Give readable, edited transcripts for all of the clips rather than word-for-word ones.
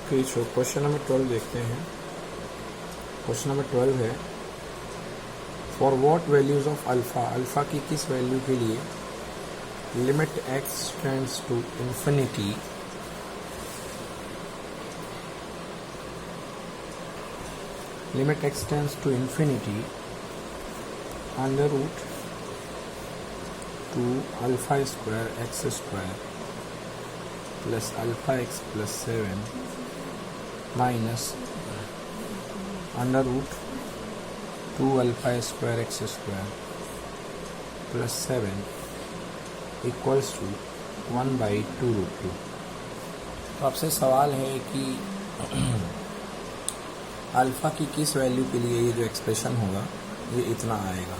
Okay, so question number 12 देखते हैं। Question number 12 है, for what values of alpha, alpha की किस वैल्यू के लिए limit x tends to infinity under root 2 alpha square x square plus alpha x plus 7 minus under root 2 alpha square x square plus 7 equals to 1/2√2। तो आपसे सवाल है कि alpha की किस वैल्यू के लिए ये जो एक्सप्रेशन होगा ये इतना आएगा।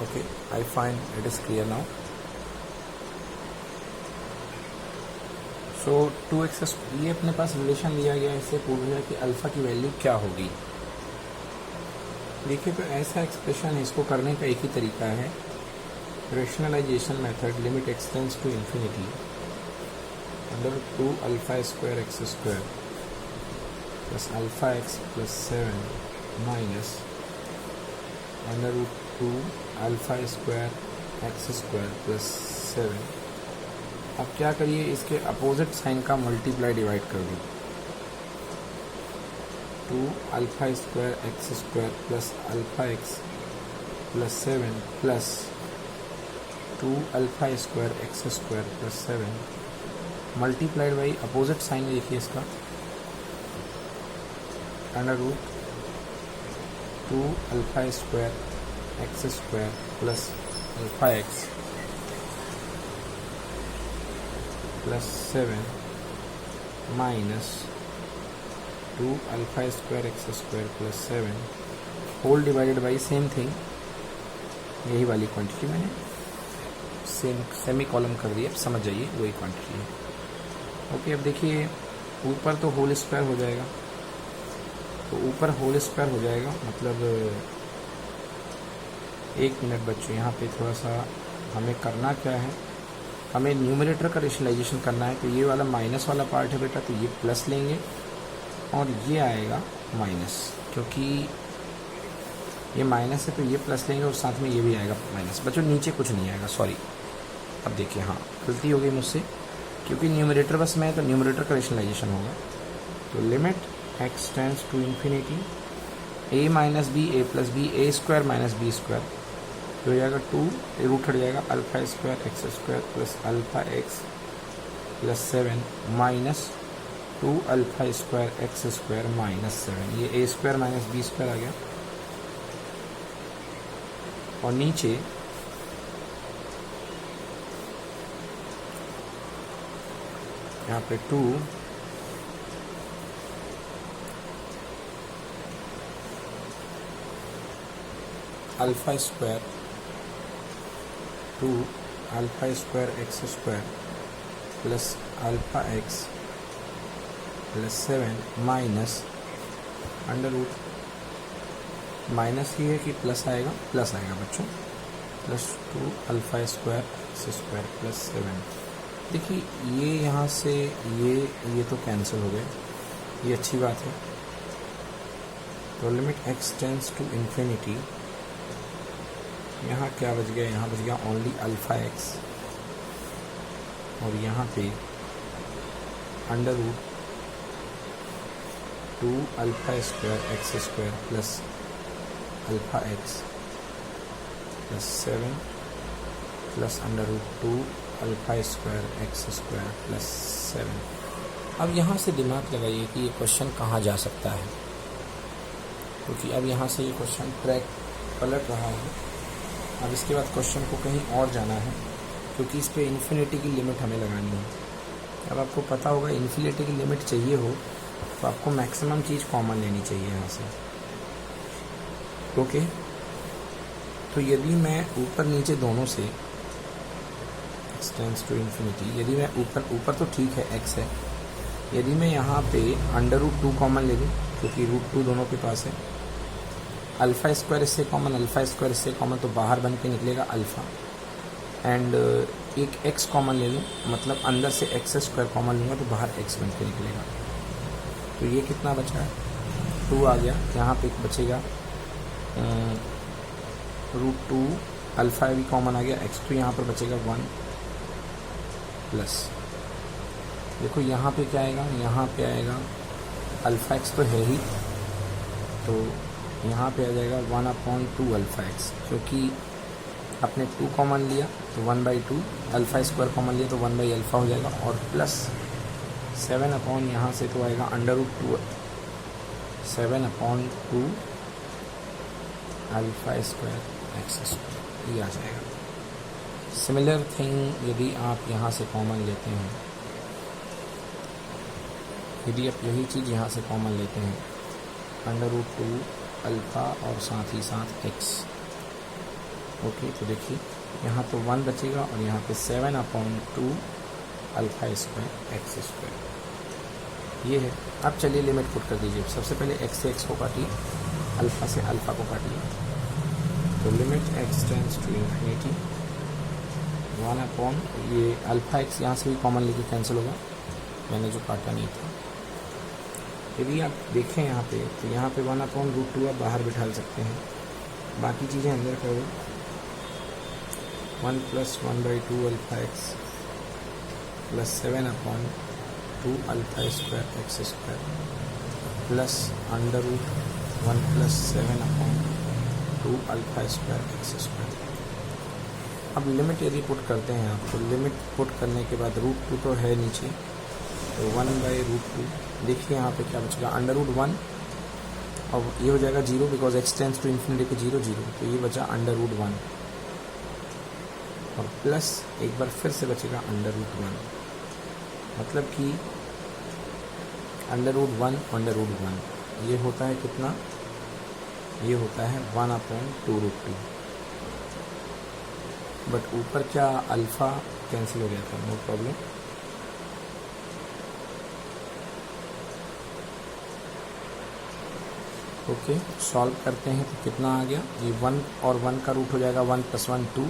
Okay, I find it is clear now. So 2x, ये अपने पास रिलेशन लिया गया, इससे पूछ रहा है कि अल्फ़ा की वैल्यू क्या होगी। देखिए, तो ऐसा एक्सप्रेशन है, इसको करने का एक ही तरीका है, rationalization method. Limit x tends to infinity under 2 alpha square x square plus alpha x plus 7 minus under root 2 alpha square x square plus 7। अब क्या करिए, इसके अपोजिट साइन का मल्टीप्लाई डिवाइड कर दो। 2 alpha square x square plus alpha x plus 7 plus 2 alpha square x square plus 7 multiplied by opposite sign देखिए इसका, under root 2 alpha square x square plus alpha x plus 7 minus 2 alpha square x square plus 7 whole divided by same thing, यही वाली quantity मैंने semi column कर दिया, अब समझ जाइए वही क्वांटिटी है। ओके, अब देखिए ऊपर तो होल स्क्वायर हो जाएगा, तो ऊपर होल स्क्वायर हो जाएगा, मतलब 1 मिनट बच्चों, यहाँ पे थोड़ा सा हमें करना क्या है, हमें न्यूमरेटर का रेशनलाइजेशन करना है। तो ये वाला माइनस वाला पार्ट है बेटा, तो ये प्लस लेंगे और ये आएगा माइनस, क्योंकि ये माइनस है तो ये प्लस लेंगे और साथ में ये भी आएगा माइनस। बच्चों नीचे कुछ नहीं आएगा, सॉरी। अब देखिए, हाँ गलती हो गई मुझसे, क्योंकि न्यूमरेटर बस में है तो न्यूमरेटर का रेशनलाइजेशन होगा। तो limit x tends to infinity a minus b a plus b a square minus b square, तो हो जाएगा 2 रूट हट जाएगा alpha square x square plus alpha x plus 7 minus 2 alpha square x square minus 7, ये a square minus b square आ गया। और नीचे यहाँ पे 2 alpha square 2 alpha square x square plus alpha x plus 7 minus under root, minus ही है कि plus आएगा, प्लस आएगा बच्चों, plus 2 alpha square x square plus 7। देखिए ये यहाँ से ये तो कैंसिल हो गए, ये अच्छी बात है। तो limit x tends to infinity, यहाँ क्या बच गया, यहाँ बच गया ओनली अल्फ़ा एक्स, और यहाँ पे under root 2 alpha square x square plus alpha x plus 7 plus under root 2 alpha square x square plus 7। अब यहाँ से दिमाग लगाइए कि ये क्वेश्चन कहाँ जा सकता है, क्योंकि अब यहाँ से ये क्वेश्चन ट्रैक पलट रहा है। अब इसके बाद क्वेश्चन को कहीं और जाना है, क्योंकि इस पे इन्फिनिटी की लिमिट हमें लगानी है। अब आपको पता होगा इन्फिनिटी की लिमिट चाहिए हो तो आपको मैक्सिमम चीज़ कॉमन लेनी चाहिए यहाँ से। ओके, तो यदि मैं ऊपर नीचे दोनों से एक्स टेंड्स टू इंफिनिटी, यदि मैं ऊपर तो ठीक है एक्स है, यदि मैं यहाँ पे अंडर रूट 2 कॉमन ले लूँ, क्योंकि रूट 2 दोनों के पास है, अल्फ़ा स्क्वायर इससे कॉमन, अल्फ़ा स्क्वायर इससे कॉमन, तो बाहर बन के निकलेगा अल्फ़ा। एंड एक x कॉमन ले लूँ, मतलब अंदर से एक्स स्क्वायर कॉमन लूँगा तो बाहर x बन के निकलेगा। तो ये कितना बचा है, 2 आ गया। यहाँ पे एक बचेगा √2, अल्फ़ा भी कॉमन आ गया, x2 यहाँ पर बचेगा 1 प्लस, देखो यहाँ पे क्या आएगा, यहाँ पे आएगा अल्फ़ा x तो है ही, तो यहाँ पे आ जाएगा 1/2 अल्फ़ा x, क्योंकि आपने 2 कॉमन लिया तो 1/2, अल्फ़ा स्क्वायर कॉमन लिया तो 1/अल्फ़ा हो जाएगा, और प्लस 7 यहाँ से तो आएगा √2, 7/2 अल्फ़ा स्क्वायर x स्क्वायर, ये आ जाएगा। सिमिलर थिंग यदि आप यहाँ से कॉमन लेते हैं, यदि आप यही चीज़ यहाँ से कॉमन लेते हैं, √2 अल्फ़ा और साथ ही साथ x, ओके, तो देखिए यहाँ तो 1 बचेगा और यहाँ पे 7/2 अल्फ़ा स्क्वायर x स्क्वायर, ये है। अब चलिए लिमिट पुट कर दीजिए। सबसे पहले x से x को काटिए, अल्फ़ा से अल्फ़ा को काटिए, तो limit x tends to infinity 1 ये अल्फ़ा x यहाँ से भी कॉमन लेके कैंसिल होगा, मैंने जो काटा नहीं था। यदि आप देखें यहाँ पे, तो यहाँ पे 1/√2 आप बाहर बिठा सकते हैं, बाकी चीज़ें अंदर करो। 1 + 1/2 alpha x plus 7/2 alpha square x square plus √1 + 7/2 alpha square x square. अब लिमिट यदि पुट करते हैं आप, तो लिमिट पुट करने के बाद √2 तो है नीचे, तो 1/√2, देखिए यहाँ पे क्या बचेगा, √1, और ये हो जाएगा 0 because x tends to infinity के 0 0, तो ये बचा √1, और प्लस एक बार फिर से बचेगा √1, मतलब कि √1 ये होता है कितना, ये होता है 1/2√2, बट ऊपर क्या अल्फ़ा कैंसिल हो गया था, नो प्रॉब्लम। ओके, सॉल्व करते हैं तो कितना आ गया, ये 1 और 1 का रूट हो जाएगा 1 + 1 2,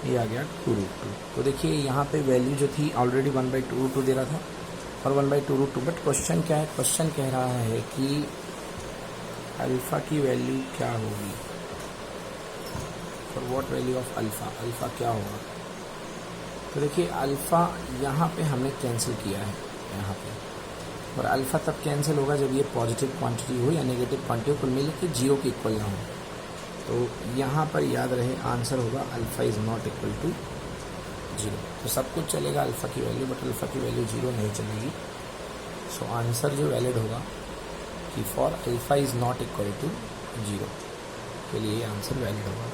ये आ गया 2√2। तो देखिए यहाँ पे वैल्यू जो थी ऑलरेडी 1/2√2 दे रहा था और 1/2√2, बट क्वेश्चन क्या है, क्वेश्चन कह रहा है कि अल्फ़ा की वैल्यू क्या होगी, for what value of alpha, alpha क्या होगा। तो देखिए अल्फ़ा यहाँ पे हमने कैंसिल किया है यहाँ पे, और अल्फ़ा तब कैंसिल होगा जब ये पॉजिटिव क्वांटिटी हो या नेगेटिव क्वांटिटी हो, कुल मिल के 0 के इक्वल ना हो। तो यहाँ पर याद रहे आंसर होगा alpha is not equal to 0। तो सब कुछ चलेगा अल्फ़ा की वैल्यू, बट अल्फ़ा की वैल्यू 0 नहीं चलेगी। सो आंसर जो वैलिड होगा कि for alpha is not equal to 0 के लिए आंसर वैलिड होगा।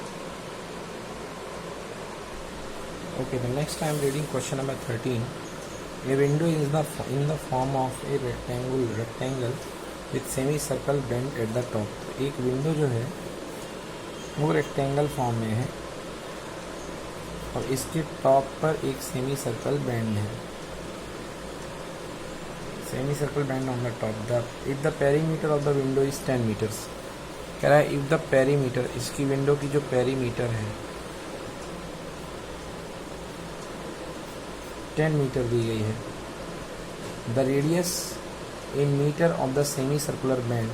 Okay, the next I am reading question number 13। A window is in the form of a rectangle with semicircle bend at the top। तो एक window जो है वो rectangle form में है और इसके टॉप पर एक सेमी सर्कल बैंड है, semi circle band on the top. If the perimeter of the window is 10 metres, कह रहा है इफ द पेरीमीटर, इसकी विंडो की जो पेरीमीटर है 10 मीटर दी गई है। The radius in metre of the semi circular band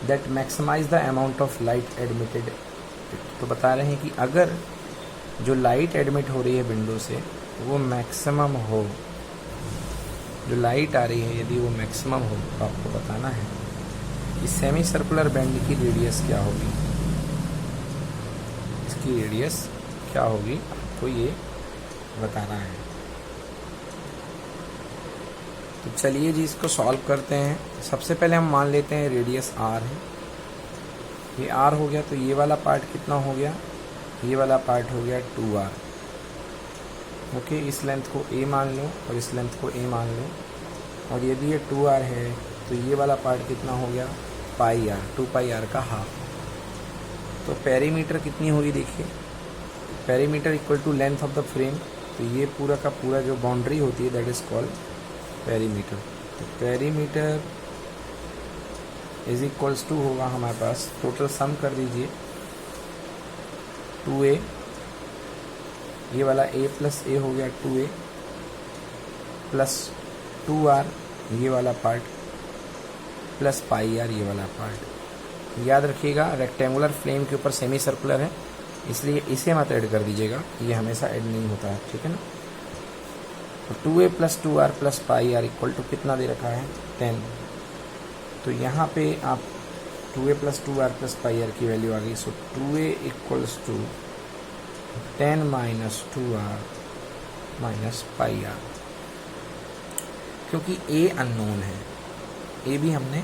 that maximise the amount of light admitted. तो बता रहे हैं कि अगर जो लाइट एडमिट हो रही है विंडो से वो मैक्सिमम हो, जो लाइट आ रही है यदि वो मैक्सिमम हो, तो आपको बताना है कि सेमी सर्कुलर बैंड की रेडियस क्या होगी, इसकी रेडियस क्या होगी, आपको ये बताना है। तो चलिए जी इसको सॉल्व करते हैं। सबसे पहले हम मान लेते हैं रेडियस r है, ये r हो गया, तो ये वाला पार्ट कितना हो गया, ये वाला पार्ट हो गया 2r। ओके, इस लेंथ को a मान लो और इस लेंथ को a मान लो, और यदि ये 2r है तो ये वाला पार्ट कितना हो गया πr, 2πr का हाफ। तो पेरीमीटर कितनी होगी, देखिए perimeter equal to length of the frame, तो ये पूरा का पूरा जो बाउंड्री होती है दैट इज कॉल्ड पेरीमीटर। तो पेरीमीटर इज इक्वल्स टू होगा हमारे पास, टोटल सम कर दीजिए 2a, ये वाला a प्लस a हो गया 2a प्लस 2r ये वाला पार्ट प्लस पाई आर ये वाला पार्ट। याद रखिएगा रेक्टेंगुलर फ्रेम के ऊपर सेमी सर्कुलर है, इसलिए इसे मत ऐड कर दीजिएगा, ये हमेशा ऐड नहीं होता है, ठीक है ना। तो 2a plus 2r plus pi r equal to कितना दे रखा है 10। तो यहाँ पे आप 2a plus 2r plus pi r की वैल्यू आ गई। सो 2a equals to 10 minus 2r minus pi r, क्योंकि a अननोन है, a भी हमने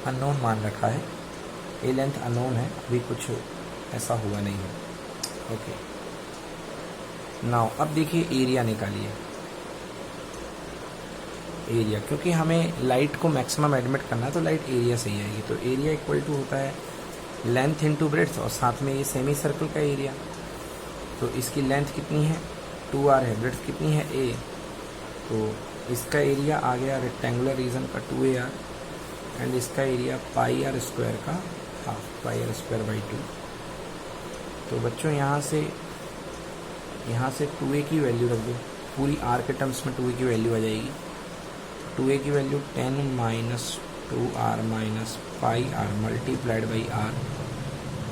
अननोन मान रखा है, a लेंथ अननोन है, अभी कुछ ऐसा हुआ नहीं है। ओके, नाउ अब देखिए एरिया निकालिए। एरिया, क्योंकि हमें लाइट को मैक्सिमम एडमिट करना है तो लाइट एरिया से ही आएगी। तो एरिया इक्वल टू होता है लेंथ इनटू ब्रेड्थ और साथ में ये सेमी सर्कल का एरिया। तो इसकी लेंथ कितनी है 2r है, ब्रेड्थ कितनी है a, तो इसका एरिया आ गया रेक्टेंगुलर रीजन का 2ar एंड इसका एरिया पाई आर स्क्वायर का half, pi r square by 2। तो बच्चों यहाँ से 2a की वैल्यू रख दो, पूरी r के टर्म्स में 2a की वैल्यू आ जाएगी। 2a की value 10 minus 2r minus pi r multiplied by r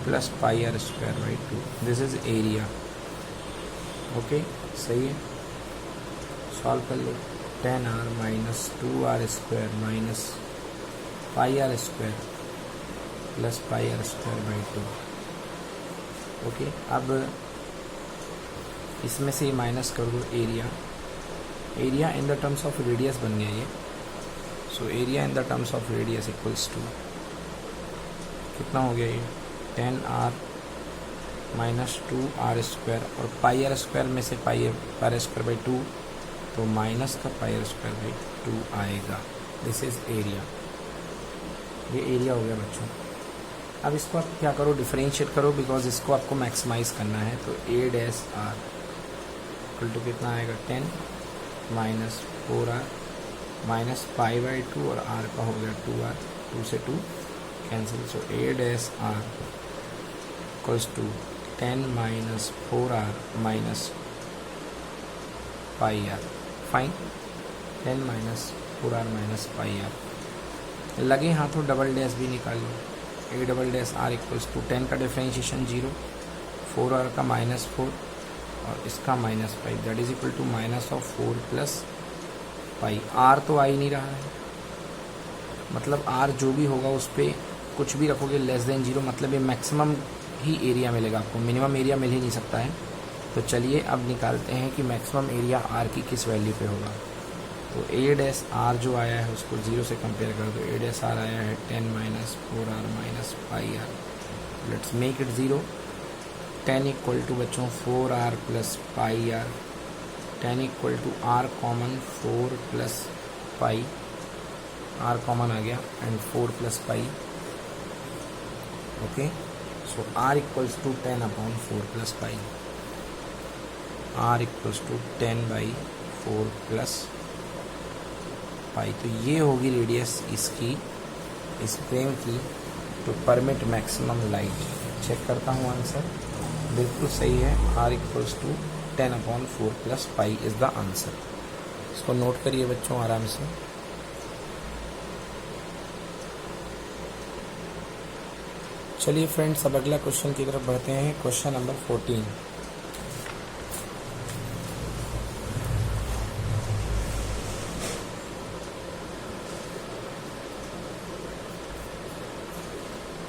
plus pi r square by 2, this is area. Okay, सही है, सॉल्व कर लो। 10r minus 2r square minus pi r square plus pi r square by 2। Okay, अब इसमें से minus कर दो area. Area in the terms of radius बन गया ये। So area in the terms of radius equals to कितना हो गया ये 10r माइनस 2r स्क्वायर और पाई आर स्क्वायर में से पाई आर स्क्वायर बाई 2, तो माइनस का पाई आर स्क्वायर बाई 2 आएगा। दिस इज एरिया, ये एरिया हो गया बच्चों। अब इसको आप क्या करो, डिफरेंशिएट करो, बिकॉज इसको आपको मैक्सिमाइज करना है। तो a dash r equal to कितना आएगा 10 minus 4r minus pi by 2 और r का हो गया 2r, 2 से 2 cancel. So a dash r equals to 10 minus 4r minus pi r, fine. 10 minus 4r minus pi r, लगे हाथों डबल डैश भी निकालिए। a double dash r equals to 10 का डिफरेंशिएशन 0, 4r का माइनस 4 और इसका minus pi, that is equal to minus of 4 plus pi. r तो आ ही नहीं रहा है, मतलब r जो भी होगा उस पर कुछ भी रखोगे लेस देन 0, मतलब ये मैक्सिमम ही एरिया मिलेगा आपको, मिनिमम एरिया मिल ही नहीं सकता है। तो चलिए अब निकालते हैं कि मैक्सिमम एरिया r की किस वैल्यू पे होगा। तो a डैश r जो आया है उसको 0 से कंपेयर कर दो। a डैश r आया है 10 minus 4r minus pi R, let's make it 0। 10 equal to बच्चों 4r plus pi R, 10 equal to r common 4 plus pi, r common आ गया and 4 plus pi. Okay, so r equals to 10 upon 4 plus pi, r equals to 10 by 4 plus pi. तो ये होगी radius इसकी, इस frame की, to permit maximum light. Check करता हूँ आंसर, बिल्कुल सही है। r equals to 10 upon 4 plus pi is the answer. इसको नोट करिए बच्चों आराम से। चलिए फ्रेंड्स, अब अगला क्वेश्चन की तरफ बढ़ते हैं। Question number 14।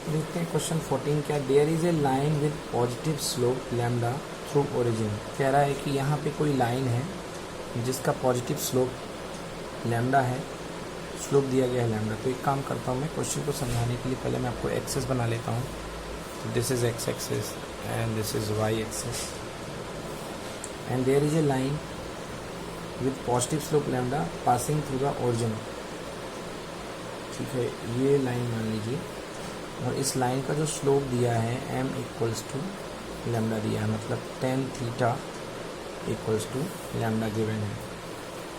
देखते हैं क्वेश्चन 14 क्या। There is a line with positive slope lambda through origin. कह रहा है कि यहाँ पे कोई लाइन है जिसका पॉजिटिव स्लोप लैम्डा है, स्लोप दिया गया है लैम्डा। तो एक काम करता हूँ मैं, क्वेश्चन को समझाने के लिए पहले मैं आपको एक्सेस बना लेता हूँ। तो this is x axis and this is y axis and there is a line with positive slope lambda passing through the origin. ठीक है, ये लाइन मान लीजिए और इस लाइन का जो स्लोप दिया है m इक्वल्स टू लैम्डा दिया है, मतलब tan theta equals to lambda given है।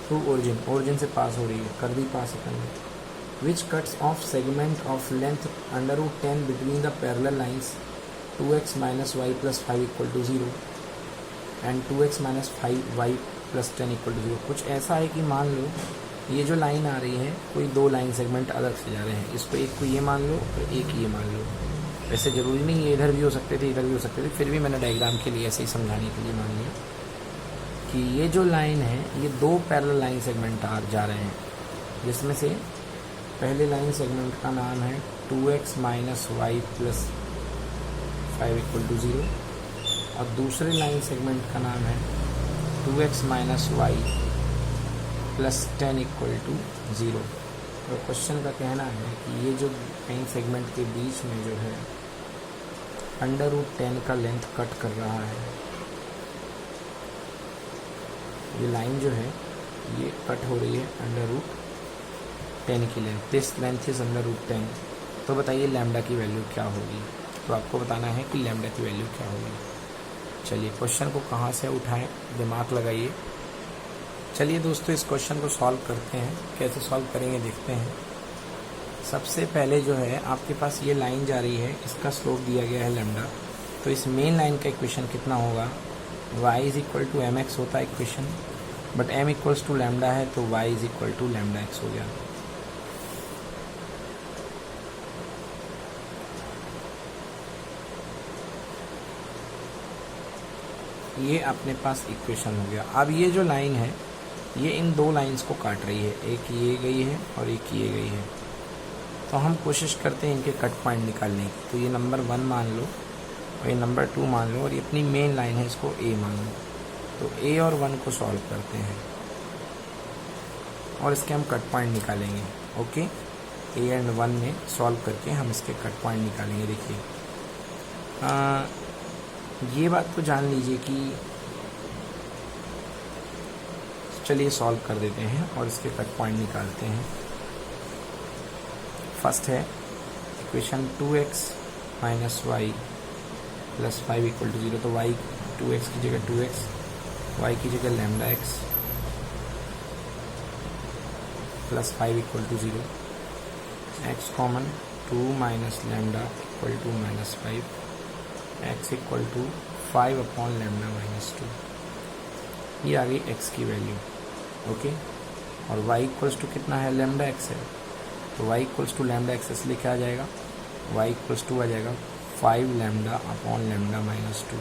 थ्रू ओरिजिन, ओरिजिन से पास हो रही है, कर दी पास अपन ने। which cuts off segment of length under root 10 between the parallel lines 2x minus y plus 5 equal to 0 and 2x minus 5y plus 10 equal to 0। कुछ ऐसा है कि मान लो ये जो लाइन आ रही है कोई दो लाइन सेगमेंट अलग से जा रहे हैं, इसको एक को ये मान लो और एक ये मान लो। वैसे ज़रूरी नहीं ये इधर भी हो सकते थे इधर भी हो सकते थे, फिर भी मैंने डायग्राम के लिए ऐसे ही समझाने के लिए मान लिया कि ये जो लाइन है ये दो पैरेलल लाइन सेगमेंट जा रहे हैं, जिसमें से पहले लाइन सेगमेंट का नाम है 2x minus y plus 5 equal to 0 और दूसरे लाइन सेगमेंट का नाम है 2x minus y plus 10 equal to 0। तो क्वेश्चन का कहना है कि ये जो लाइन सेगमेंट के बीच में जो है अंडर रूट 10 का लेंथ कट कर रहा है। ये लाइन जो है ये कट हो रही है अंडर रूट 10 की length, this length is under root 10। तो बताइए लैम्डा की वैल्यू क्या होगी, तो आपको बताना है कि लैम्डा की वैल्यू क्या होगी। चलिए क्वेश्चन को कहाँ से उठाएं, दिमाग लगाइए। चलिए दोस्तों इस क्वेश्चन को सॉल्व करते हैं, कैसे सॉल्व करेंगे देखते हैं। सबसे पहले जो है आपके पास ये लाइन जा रही है, इसका स्लोप दिया गया है लैम्डा, तो इस मेन लाइन का इक्वेशन कितना होगा, y is equal to m x होता है equation, but m equals to lambda है तो y is equal to lambda x हो गया। ये अपने पास इक्वेशन हो गया। अब ये जो लाइन है ये इन दो लाइंस को काट रही है, एक ये गई है और एक ये गई है। तो हम कोशिश करते हैं इनके कट पॉइंट निकालने की। तो ये नंबर 1 मान लो और ये नंबर 2 मान लो और ये अपनी मेन लाइन है, इसको a मान लो। तो a और 1 को सॉल्व करते हैं और इसके हम कट पॉइंट निकालेंगे। ओके, a एंड 1 में सॉल्व करके हम इसके कट पॉइंट निकालेंगे। देखिए ये बात तो जान लीजिए कि चलिए सॉल्व कर देते हैं और इसके कट पॉइंट निकालते हैं। फर्स्ट है equation 2x minus y plus 5 equal to 0। तो y 2x की जगह 2x, y की जगह lambda x plus 5 equal to 0। x common 2 minus lambda equal to minus 5, x equal to 5 upon lambda minus 2। ये आ गई x की वैल्यू। ओके, और y इक्वल्स टू कितना है, लैम्डा x है, तो y equals to lambda x इसलिए क्या आ जाएगा, y इक्वल्स टू आ जाएगा 5 लैम्डा अपॉन लैम्डा माइनस 2।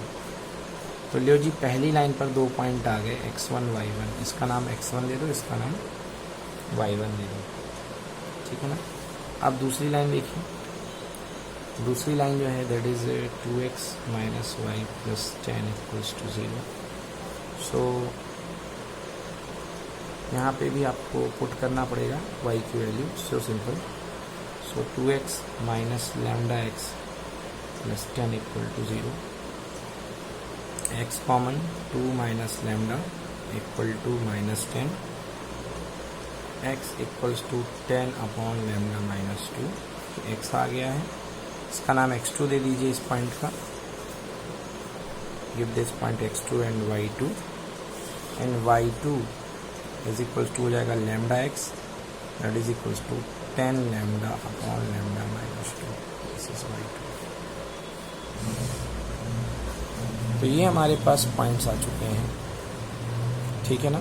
तो लियो जी पहली लाइन पर 2 पॉइंट आ गए x1 y1, इसका नाम x1 दे दो, इसका नाम y1 दे दो, ठीक है ना। अब दूसरी लाइन देखिए, दूसरी लाइन जो है that is 2x minus y plus 10 equals to 0। So यहाँ पे भी आपको पुट करना पड़ेगा y की value, so simple. So 2x minus lambda x plus 10 equal to 0। x common 2 minus lambda equal to minus 10, x equals to 10 upon lambda minus 2। x आ गया है, इसका नाम x2 दे दीजिए इस पॉइंट का। Give this point x2 and y2, and y2 is equals to हो जाएगा lambda x that is equals to 10 lambda upon lambda minus 2। This is y2। तो ये हमारे पास पॉइंट्स आ चुके हैं, ठीक है ना।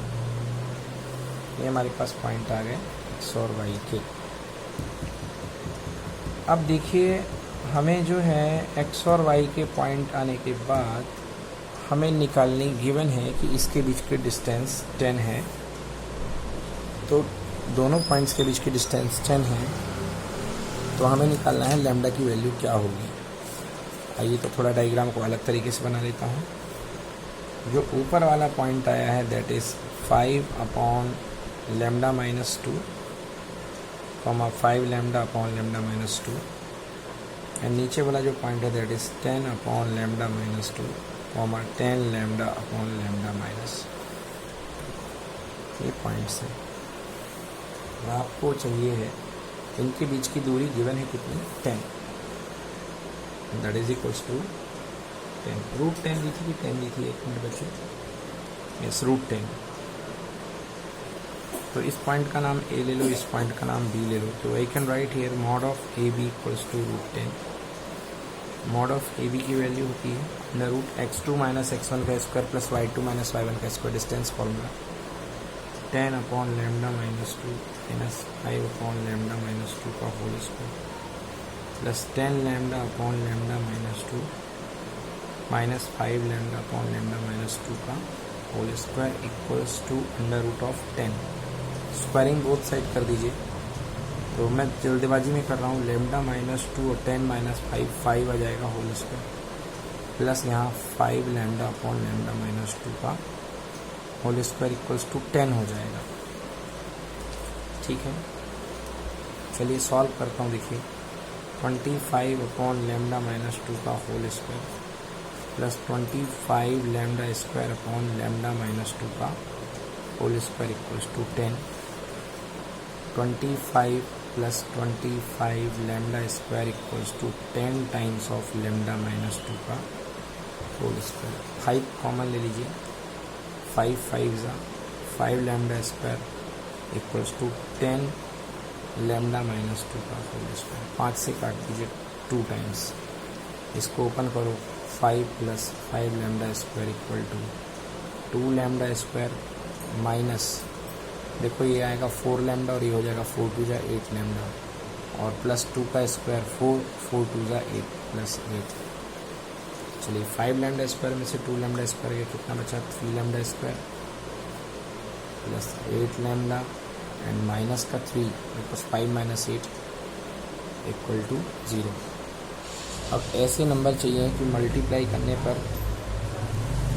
ये हमारे पास पॉइंट आ गए x और y के। अब देखिए हमें जो है x और y के पॉइंट आने के बाद हमें निकालनी गिवन है कि इसके बीच के डिस्टेंस 10 है। तो दोनों पॉइंट्स के बीच की डिस्टेंस 10 है, तो हमें निकालना है लैम्डा की वैल्यू क्या होगी। आइए तो थोड़ा डायग्राम को अलग तरीके से बना लेता हूँ। जो ऊपर वाला पॉइंट आया है that is 5 upon lambda minus 2, 5 lambda upon lambda minus 2, and नीचे वाला जो पॉइंट है that is 10 upon lambda minus 2, 10 lambda upon lambda minus. ये पॉइंट्स है, आपको चाहिए है इनके बीच की दूरी गिवन है कितनी, 10, that is equals to 10। Root 10 दी थी कि 10 दी थी, एक मिनट बच्चों, यस रूट 10। तो इस पॉइंट का नाम ए ले लो, इस पॉइंट का नाम बी ले लो। तो I can write here mod of a b equals to √10। Mod of a b की वैल्यू होती है under root x2 minus x1 का square plus y2 minus y1 का square, distance formula 10 upon lambda minus 2 minus 5 upon lambda minus 2 का whole square plus 10 lambda upon lambda minus 2 minus 5 lambda upon lambda minus 2 का whole square equals to under root of 10। Squaring both side कर दीजिए। तो मैं जल्दबाजी में कर रहा हूँ। लैम्डा माइनस 2 और 10 माइनस 5 आ जाएगा होल स्क्वायर प्लस यहाँ 5 लैम्डा अपॉन लैम्डा माइनस 2 का होल स्क्वायर इक्वल्स टू 10 हो जाएगा। ठीक है, चलिए सॉल्व करता हूँ। देखिए 25 अपॉन लैम्डा माइनस 2 का whole square plus 25 lambda square upon lambda minus 2 का whole square equals to 10। 25 plus 25 lambda square equals to 10 times of lambda minus 2 का होल स्क्वायर। 5 कॉमन ले लीजिए, 5 lambda square equals to 10 lambda minus 2 का whole square. 5 से काट दीजिए 2 times, इसको open करो। 5 plus 5 lambda square equal to 2 lambda square minus, देखो ये आएगा 4 लैम्डा और ये हो जाएगा 4 2 जा 8 लैम्डा और प्लस 2 का स्क्वायर 4 2 जा 8 प्लस 8। चलिए 5 लैम्डा स्क्वायर में से 2 लैम्डा स्क्वायर गया, कितना बचा 3 lambda square plus 8 lambda and minus का 3 प्लस 5 माइनस 8 इक्वल टू 0। अब ऐसे नंबर चाहिए कि मल्टीप्लाई करने पर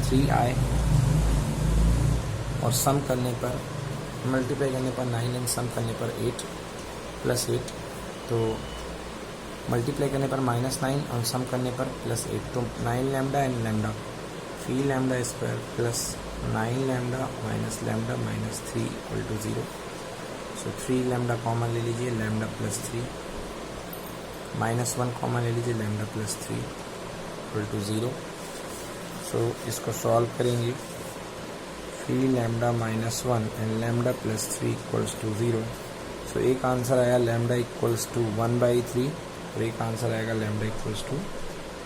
3 आए और सम करने पर मल्टीप्लाई करने पर 9 एंड सम करने पर 8 प्लस 8। तो मल्टीप्लाई करने पर -9 और सम करने पर +8। तो 9 lambda and lambda 3 lambda square plus 9 lambda minus lambda minus 3 equal to 0। So 3 lambda common ले लीजिए, लैम्डा प्लस 3 -1 कॉमन ले लीजिए, lambda plus 3 equal to 0। So इसको सॉल्व करेंगे। 3 lambda -1 and lambda plus 3 equals to 0। So एक answer आया lambda equals to 1/3 और एक आंसर आएगा लैम्डा इक्वल्स टू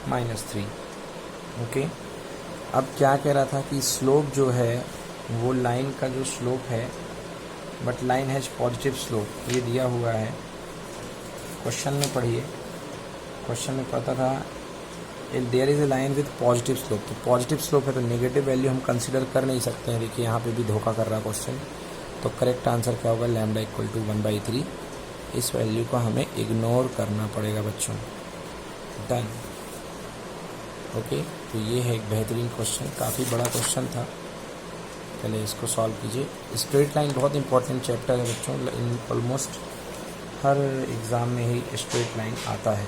-3। ओके, अब क्या कह रहा था कि स्लोप जो है वो लाइन का जो स्लोप है, but line has positive slope, ये दिया हुआ है क्वेश्चन में। पढ़िए, क्वेश्चन में पता था there is a line with positive slope. तो पॉजिटिव स्लोप है तो नेगेटिव वैल्यू हम कंसिडर कर नहीं सकते हैं। देखिए यहाँ पे भी धोखा कर रहा क्वेश्चन। तो करेक्ट आंसर क्या होगा, लैम्डा इक्वल टू 1/3। इस वैल्यू को हमें इग्नोर करना पड़ेगा बच्चों। डन। ओके, तो ये है एक बेहतरीन क्वेश्चन, काफ़ी बड़ा क्वेश्चन था। पहले इसको सॉल्व कीजिए। स्ट्रेट लाइन बहुत इंपॉर्टेंट चैप्टर है बच्चों, ऑलमोस्ट हर एग्ज़ाम में ही स्ट्रेट लाइन आता है।